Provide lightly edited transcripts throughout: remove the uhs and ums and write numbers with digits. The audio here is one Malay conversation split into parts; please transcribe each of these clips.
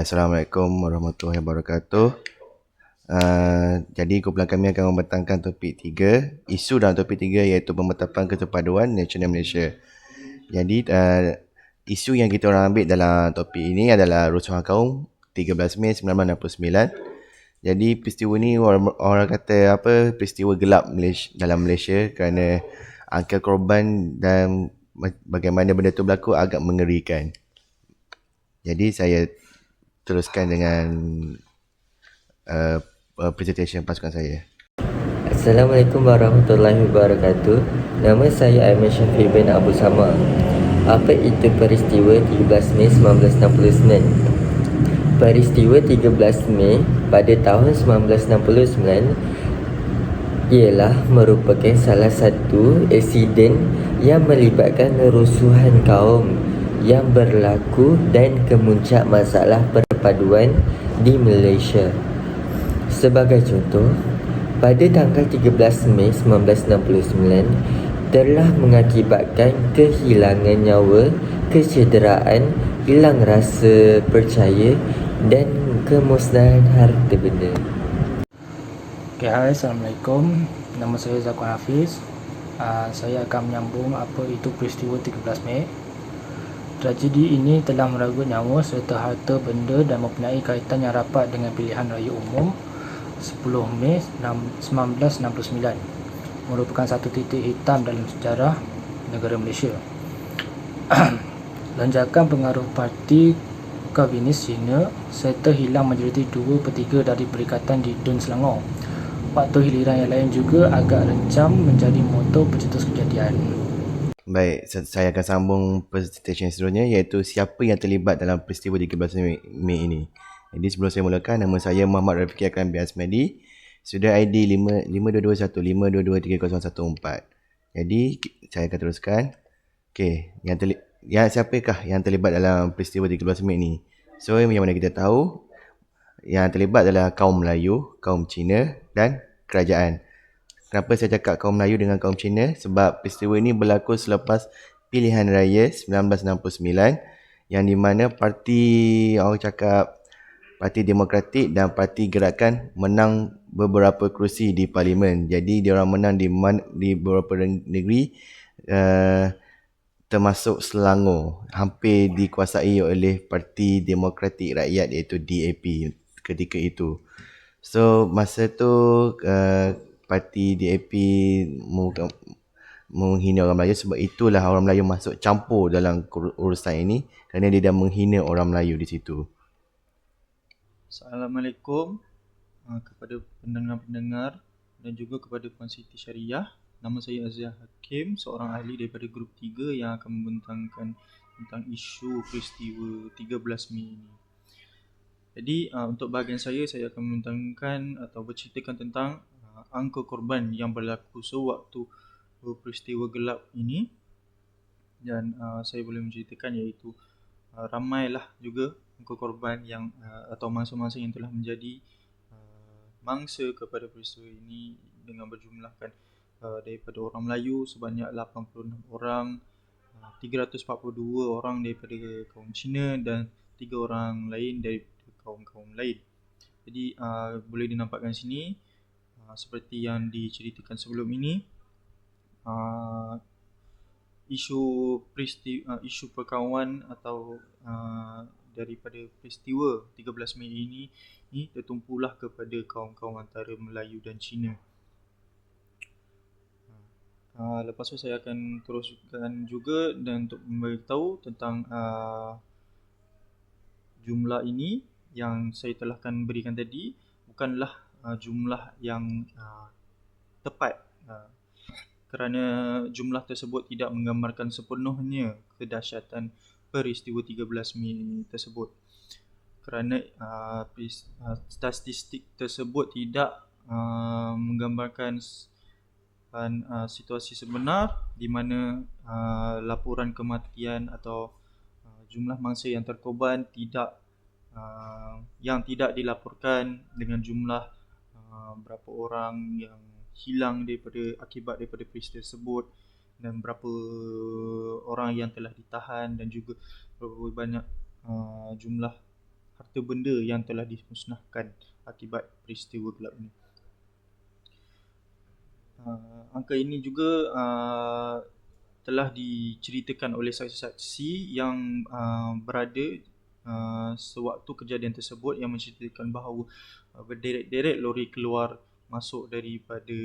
Assalamualaikum warahmatullahi wabarakatuh. Jadi kumpulan kami akan membentangkan topik 3, isu dalam topik 3 iaitu pemetapan keterpaduan nasional Malaysia. Jadi isu yang kita orang ambil dalam topik ini adalah rusuhan kaum 13 Mei 1969. Jadi peristiwa ini orang kata peristiwa gelap dalam Malaysia kerana angka korban dan bagaimana benda itu berlaku agak mengerikan. Jadi saya teruskan dengan presentation pasukan saya. Assalamualaikum warahmatullahi wabarakatuh. Nama saya Aiman Syafiq bin Abu Sama. Apa itu peristiwa 13 Mei 1969? Peristiwa 13 Mei pada tahun 1969 ialah merupakan salah satu insiden yang melibatkan rusuhan kaum yang berlaku dan kemuncak masalah perpaduan di Malaysia. Sebagai contoh, pada tanggal 13 Mei 1969 telah mengakibatkan kehilangan nyawa, kecederaan, hilang rasa percaya dan kemusnahan harta benda. Hai, Assalamualaikum. Nama saya Zakwan Hafiz. Saya akan menyambung apa itu peristiwa 13 Mei. Tragedi ini telah merenggut nyawa serta harta benda dan mempunyai kaitan yang rapat dengan pilihan raya umum 10 Mei 1969. Merupakan satu titik hitam dalam sejarah negara Malaysia. Lonjakan pengaruh parti Komunis Cina serta hilang majoriti 2/3 dari Perikatan di Dun Selangor. Faktor hiliran yang lain juga agak rencam menjadi motor pencetus kejadian. Baik, saya akan sambung presentation seterusnya iaitu siapa yang terlibat dalam peristiwa 13 Mei ini. Jadi sebelum saya mulakan, nama saya Muhammad Rafiqi Akram bin Asmadi. Sudah ID 522152230114. Jadi saya akan teruskan. Okey, siapakah yang terlibat dalam peristiwa 13 Mei ini? So yang mana kita tahu yang terlibat adalah kaum Melayu, kaum Cina dan kerajaan. Kenapa saya cakap kaum Melayu dengan kaum Cina? Sebab peristiwa ini berlaku selepas pilihan raya 1969 yang di mana parti Demokratik dan Parti Gerakan menang beberapa kerusi di parlimen. Jadi diorang menang di beberapa negeri termasuk Selangor, hampir dikuasai oleh Parti Demokratik Rakyat iaitu DAP ketika itu. So masa tu parti DAP menghina orang Melayu, sebab itulah orang Melayu masuk campur dalam urusan ini kerana dia dah menghina orang Melayu di situ. Assalamualaikum kepada pendengar-pendengar dan juga kepada Puan Siti Syariah. Nama saya Azhar Hakim, seorang ahli daripada grup 3 yang akan membentangkan tentang isu peristiwa 13 Mei ini. Jadi untuk bahagian saya akan membentangkan atau berceritakan tentang angka korban yang berlaku sewaktu peristiwa gelap ini. Dan saya boleh menceritakan iaitu ramailah juga angka korban yang atau mangsa-mangsa yang telah menjadi mangsa kepada peristiwa ini dengan berjumlahkan daripada orang Melayu sebanyak 86 orang, 342 orang daripada kaum Cina dan 3 orang lain daripada kaum-kaum lain. Jadi boleh dinampakkan sini seperti yang diceritakan sebelum ini, isu perkawanan atau daripada peristiwa 13 Mei ini tertumpulah kepada kaum-kaum antara Melayu dan Cina. Lepas tu saya akan teruskan juga dan untuk memberitahu tentang jumlah ini yang saya telah berikan tadi bukanlah jumlah yang tepat, kerana jumlah tersebut tidak menggambarkan sepenuhnya kedahsyatan peristiwa 13 Mei tersebut. Kerana statistik tersebut tidak menggambarkan situasi sebenar di mana laporan kematian atau jumlah mangsa yang terkorban yang tidak dilaporkan dengan jumlah berapa orang yang hilang akibat daripada peristiwa tersebut dan berapa orang yang telah ditahan dan juga berapa banyak jumlah harta benda yang telah dimusnahkan akibat peristiwa gelap ini. Angka ini juga telah diceritakan oleh saksi-saksi yang berada sewaktu kejadian tersebut, yang menceritakan bahawa berderet-deret lori keluar masuk daripada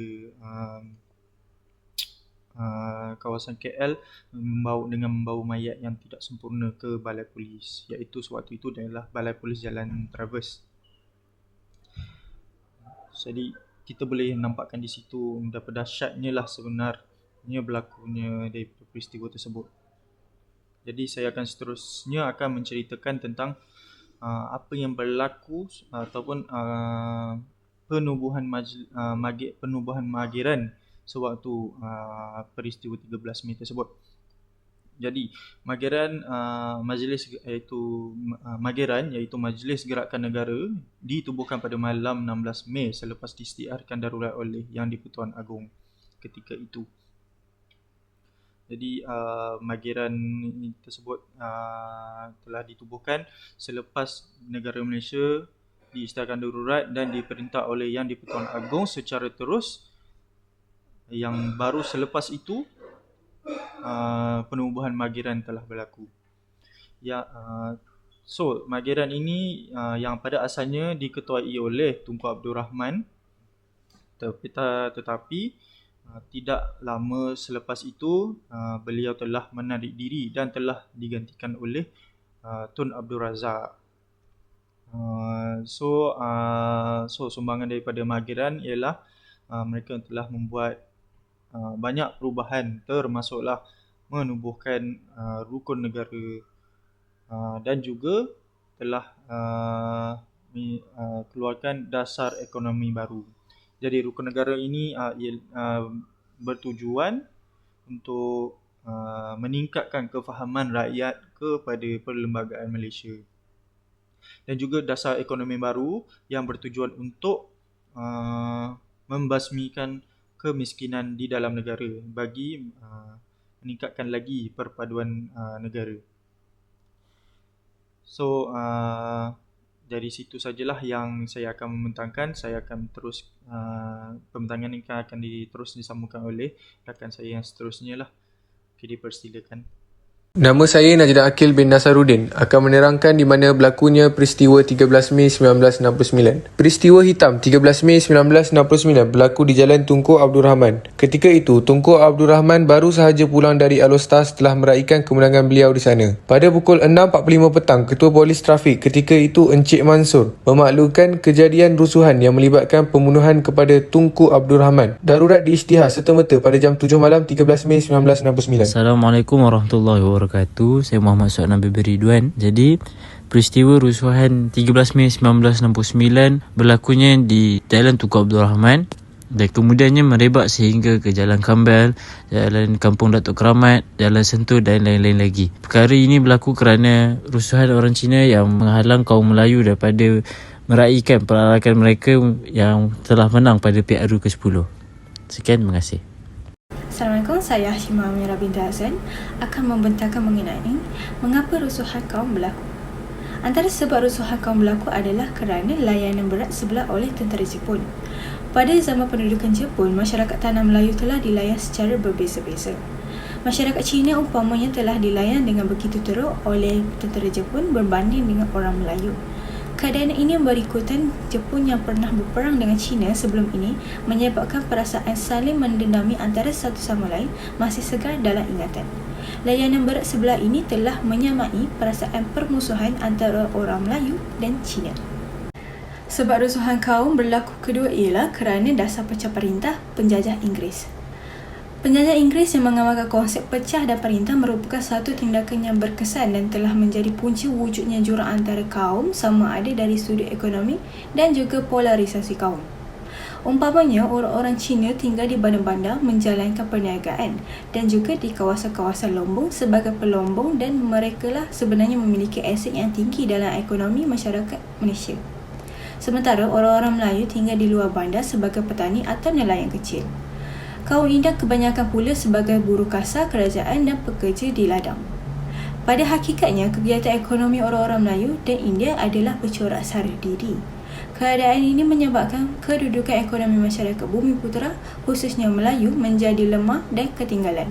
kawasan KL membawa mayat yang tidak sempurna ke balai polis, iaitu sewaktu itu adalah balai polis Jalan Traverse. Jadi kita boleh nampakkan di situ betapa dahsyatnya lah sebenarnya berlakunya daripada peristiwa tersebut. Jadi saya akan seterusnya menceritakan tentang apa yang berlaku ataupun penubuhan Margiran sewaktu peristiwa 13 Mei tersebut. Jadi Margiran iaitu Majlis Gerakan Negara ditubuhkan pada malam 16 Mei selepas diisytiharkan darurat oleh Yang di-Pertuan Agong ketika itu. Jadi Margiran tersebut telah ditubuhkan selepas negara Malaysia diisytiharkan darurat dan diperintah oleh Yang di-Pertuan Agong secara terus. Yang baru selepas itu penubuhan Margiran telah berlaku. So Margiran ini yang pada asalnya diketuai oleh Tunku Abdul Rahman, tetapi tidak lama selepas itu beliau telah menarik diri dan telah digantikan oleh Tun Abdul Razak. So sumbangan daripada Margiran ialah mereka telah membuat banyak perubahan, termasuklah menubuhkan rukun negara dan juga telah keluarkan dasar ekonomi baru. Jadi rukun negara ini bertujuan untuk meningkatkan kefahaman rakyat kepada perlembagaan Malaysia. Dan juga dasar ekonomi baru yang bertujuan untuk membasmikan kemiskinan di dalam negara bagi meningkatkan lagi perpaduan negara. So dari situ sajalah yang saya akan membentangkan. Saya akan terus pembentangan ini akan terus disambungkan oleh rakan saya yang seterusnya lah. Okay, dipersilakan. Nama saya Najdan Akil bin Nasaruddin akan menerangkan di mana berlakunya peristiwa 13 Mei 1969. Peristiwa hitam 13 Mei 1969 berlaku di Jalan Tunku Abdul Rahman. Ketika itu, Tunku Abdul Rahman baru sahaja pulang dari Alostar setelah meraihkan kemenangan beliau di sana. Pada pukul 6.45 petang, Ketua Polis Trafik ketika itu Encik Mansur memaklumkan kejadian rusuhan yang melibatkan pembunuhan kepada Tunku Abdul Rahman. Darurat diisytihar serta-merta pada jam 7 malam 13 Mei 1969. Assalamualaikum warahmatullahi wabarakatuh. Saya Muhammad Suad Nabi Ridwan. Jadi peristiwa rusuhan 13 Mei 1969 berlakunya di Jalan Tunku Abdul Rahman dan kemudiannya merebak sehingga ke Jalan Kambal, Jalan Kampung Datuk Keramat, Jalan Sentul dan lain-lain lagi. Perkara ini berlaku kerana rusuhan orang Cina yang menghalang kaum Melayu daripada meraihkan perarakan mereka yang telah menang pada PRU ke-10. Sekian, terima kasih. Assalamualaikum, saya Hashimah Amirah binti Hassan akan membentangkan mengenai mengapa rusuhan kaum berlaku. Antara sebab rusuhan kaum berlaku adalah kerana layanan berat sebelah oleh tentera Jepun. Pada zaman pendudukan Jepun, masyarakat tanah Melayu telah dilayan secara berbeza-beza. Masyarakat Cina umpamanya telah dilayan dengan begitu teruk oleh tentera Jepun berbanding dengan orang Melayu. Keadaan ini berikutan Jepun yang pernah berperang dengan Cina sebelum ini menyebabkan perasaan saling mendendami antara satu sama lain masih segar dalam ingatan. Layanan berat sebelah ini telah menyamai perasaan permusuhan antara orang Melayu dan Cina. Sebab rusuhan kaum berlaku kedua ialah kerana dasar pecah perintah penjajah Inggeris. Penjajah Inggeris yang mengamalkan konsep pecah dan perintah merupakan satu tindakan yang berkesan dan telah menjadi punca wujudnya jurang antara kaum sama ada dari sudut ekonomi dan juga polarisasi kaum. Umpamanya, orang-orang Cina tinggal di bandar-bandar menjalankan perniagaan dan juga di kawasan-kawasan lombong sebagai pelombong dan merekalah sebenarnya memiliki aset yang tinggi dalam ekonomi masyarakat Malaysia. Sementara orang-orang Melayu tinggal di luar bandar sebagai petani atau nelayan kecil. Kaum India kebanyakan pula sebagai buruh kasar kerajaan dan pekerja di ladang. Pada hakikatnya, kegiatan ekonomi orang-orang Melayu dan India adalah bercorak sara diri. Keadaan ini menyebabkan kedudukan ekonomi masyarakat Bumiputera, khususnya Melayu, menjadi lemah dan ketinggalan.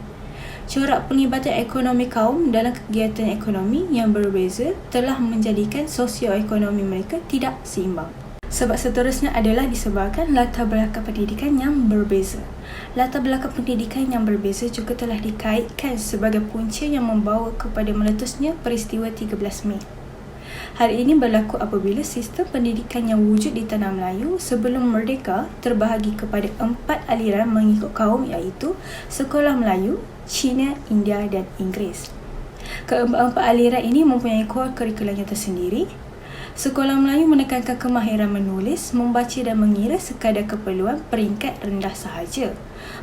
Corak penglibatan ekonomi kaum dalam kegiatan ekonomi yang berbeza telah menjadikan sosioekonomi mereka tidak seimbang. Sebab seterusnya adalah disebabkan latar belakang pendidikan yang berbeza. Latar belakang pendidikan yang berbeza juga telah dikaitkan sebagai punca yang membawa kepada meletusnya peristiwa 13 Mei. Hal ini berlaku apabila sistem pendidikan yang wujud di Tanah Melayu sebelum merdeka terbahagi kepada 4 aliran mengikut kaum, iaitu Sekolah Melayu, Cina, India dan Inggeris. Keempat aliran ini mempunyai kod kurikulam yang tersendiri. Sekolah Melayu menekankan kemahiran menulis, membaca dan mengira sekadar keperluan peringkat rendah sahaja.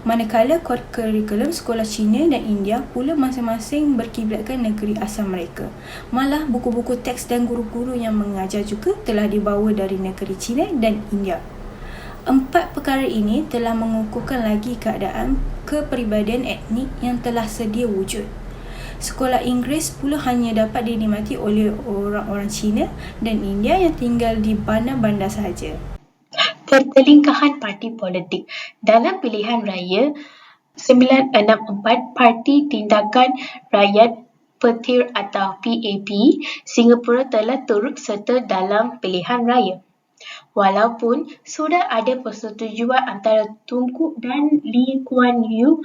Manakala kod kurikulum sekolah Cina dan India pula masing-masing berkiblatkan negeri asal mereka. Malah buku-buku teks dan guru-guru yang mengajar juga telah dibawa dari negeri Cina dan India. Empat perkara ini telah mengukuhkan lagi keadaan kepribadian etnik yang telah sedia wujud. Sekolah Inggeris pula hanya dapat dinikmati oleh orang-orang Cina dan India yang tinggal di bandar-bandar sahaja. Pertelingkahan parti politik dalam pilihan raya 964 Parti Tindakan Rakyat Petir atau PAP Singapura telah turut serta dalam pilihan raya. Walaupun sudah ada persetujuan antara Tunku dan Lee Kuan Yew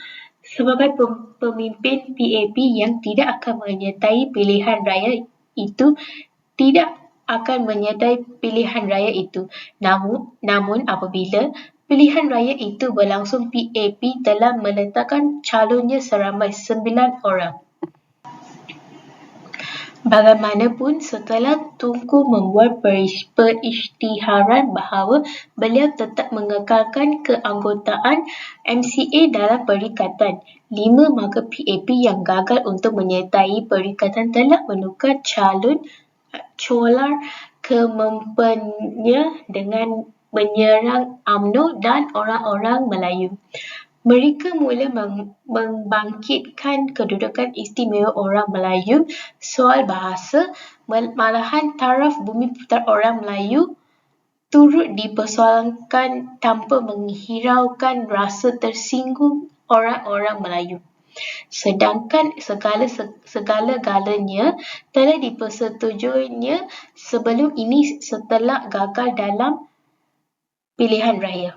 sebagai pemimpin PAP yang tidak akan menyertai pilihan raya itu, Namun apabila pilihan raya itu berlangsung, PAP telah meletakkan calonnya seramai 9 orang. Bagaimanapun, setelah Tunku membuat perisytiharan bahawa beliau tetap mengekalkan keanggotaan MCA dalam Perikatan 5, maka PAP yang gagal untuk menyertai Perikatan telah menukar calon Cholar kemampuannya dengan menyerang UMNO dan orang-orang Melayu. Mereka mula membangkitkan kedudukan istimewa orang Melayu, soal bahasa, malahan taraf Bumiputera orang Melayu turut dipersoalkan tanpa menghiraukan rasa tersinggung orang-orang Melayu. Sedangkan segala-galanya telah dipersetujuinya sebelum ini setelah gagal dalam pilihan raya.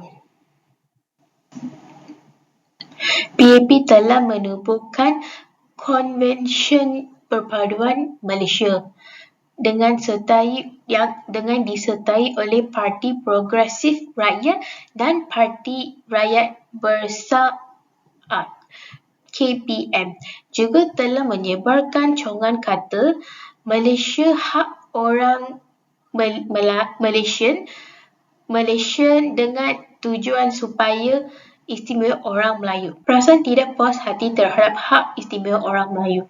PAP telah menubuhkan Konvensyen Perpaduan Malaysia dengan disertai oleh Parti Progresif Rakyat dan Parti Rakyat Bersatu KPM. Juga telah menyebarkan congan kata Malaysia hak orang Malaysian dengan tujuan supaya istimewa orang Melayu. Perasaan tidak puas hati terhadap hak istimewa orang Melayu.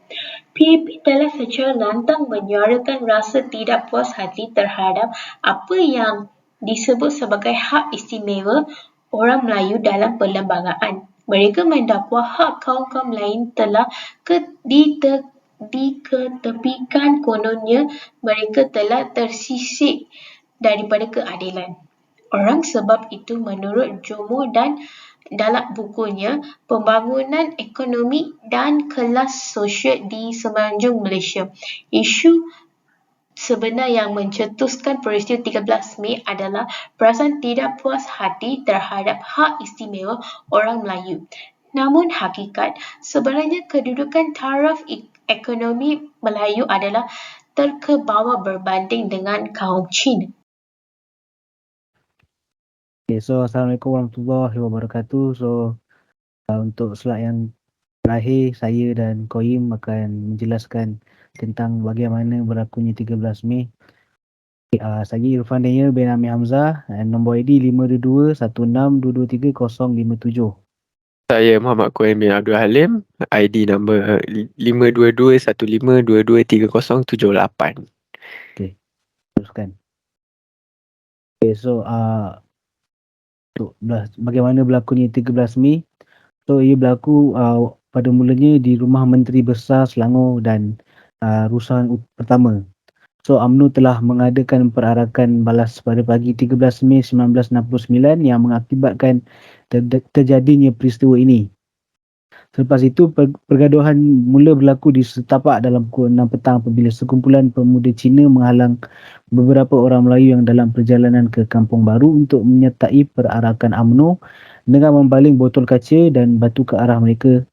PAP telah secara lantang menyuarakan rasa tidak puas hati terhadap apa yang disebut sebagai hak istimewa orang Melayu dalam perlembagaan. Mereka mendakwa hak kaum-kaum lain telah diketepikan, kononnya mereka telah tersisih daripada keadilan. Orang sebab itu, menurut Jomo dan dalam bukunya Pembangunan Ekonomi dan Kelas Sosial di Semenanjung Malaysia, isu sebenar yang mencetuskan peristiwa 13 Mei adalah perasaan tidak puas hati terhadap hak istimewa orang Melayu. Namun hakikat sebenarnya kedudukan taraf ekonomi Melayu adalah terkebawah berbanding dengan kaum Cina. Assalamualaikum warahmatullahi wabarakatuh. Untuk slide yang terakhir, saya dan Koim akan menjelaskan tentang bagaimana berlakunya 13 Mei. Saya Irfan Daniel bin Amir Hamzah, nombor ID 522-16223057. Saya Muhammad Koim bin Abdul Halim, ID number 52215223078. Okey, teruskan. Bagaimana berlakunya 13 Mei. Ia berlaku pada mulanya di Rumah Menteri Besar Selangor dan rusuhan pertama. So UMNO telah mengadakan perarakan balas pada pagi 13 Mei 1969 yang mengakibatkan terjadinya peristiwa ini. Selepas itu pergaduhan mula berlaku di setapak dalam pukul 6 petang apabila sekumpulan pemuda Cina menghalang beberapa orang Melayu yang dalam perjalanan ke Kampung Baru untuk menyertai perarakan UMNO dengan membaling botol kaca dan batu ke arah mereka.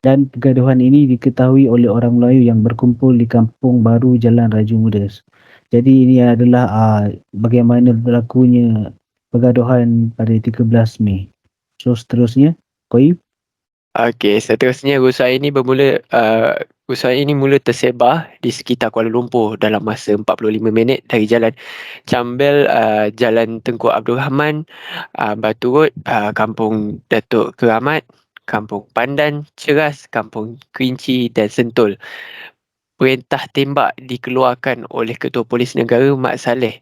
Dan pergaduhan ini diketahui oleh orang Melayu yang berkumpul di Kampung Baru Jalan Raja Muda. Jadi ini adalah bagaimana berlakunya pergaduhan pada 13 Mei. So seterusnya, Koim. Okey, seterusnya rusuhan ini mula tersebar di sekitar Kuala Lumpur dalam masa 45 minit dari Jalan Cambel, Jalan Tengku Abdul Rahman, Batu Road, Kampung Datuk Keramat, Kampung Pandan, Ceras, Kampung Kerinci dan Sentul. Perintah tembak dikeluarkan oleh Ketua Polis Negara Mat Saleh.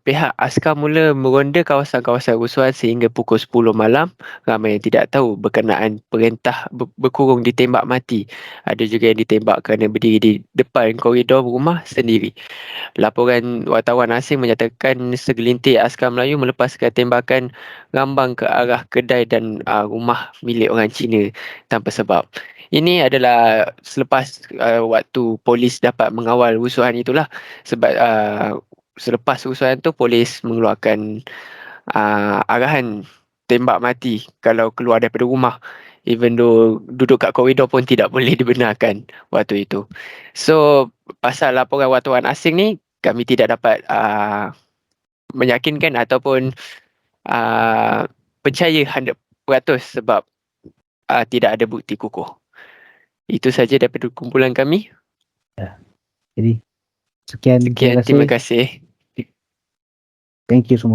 Pihak askar mula meronda kawasan-kawasan rusuhan sehingga pukul 10 malam. Ramai yang tidak tahu berkenaan perintah berkurung ditembak mati. Ada juga yang ditembak kerana berdiri di depan koridor rumah sendiri. Laporan wartawan asing menyatakan segelintir askar Melayu melepaskan tembakan rambang ke arah kedai dan rumah milik orang Cina tanpa sebab. Ini adalah selepas waktu polis dapat mengawal rusuhan itulah, sebab selepas rusuhan tu polis mengeluarkan arahan tembak mati kalau keluar daripada rumah, even though duduk kat koridor pun tidak boleh dibenarkan waktu itu. So pasal laporan wartawan asing ni kami tidak dapat meyakinkan ataupun percaya 100% sebab tidak ada bukti kukuh. Itu saja daripada kumpulan kami. Jadi sekian, Terima kasih. Thank you semua.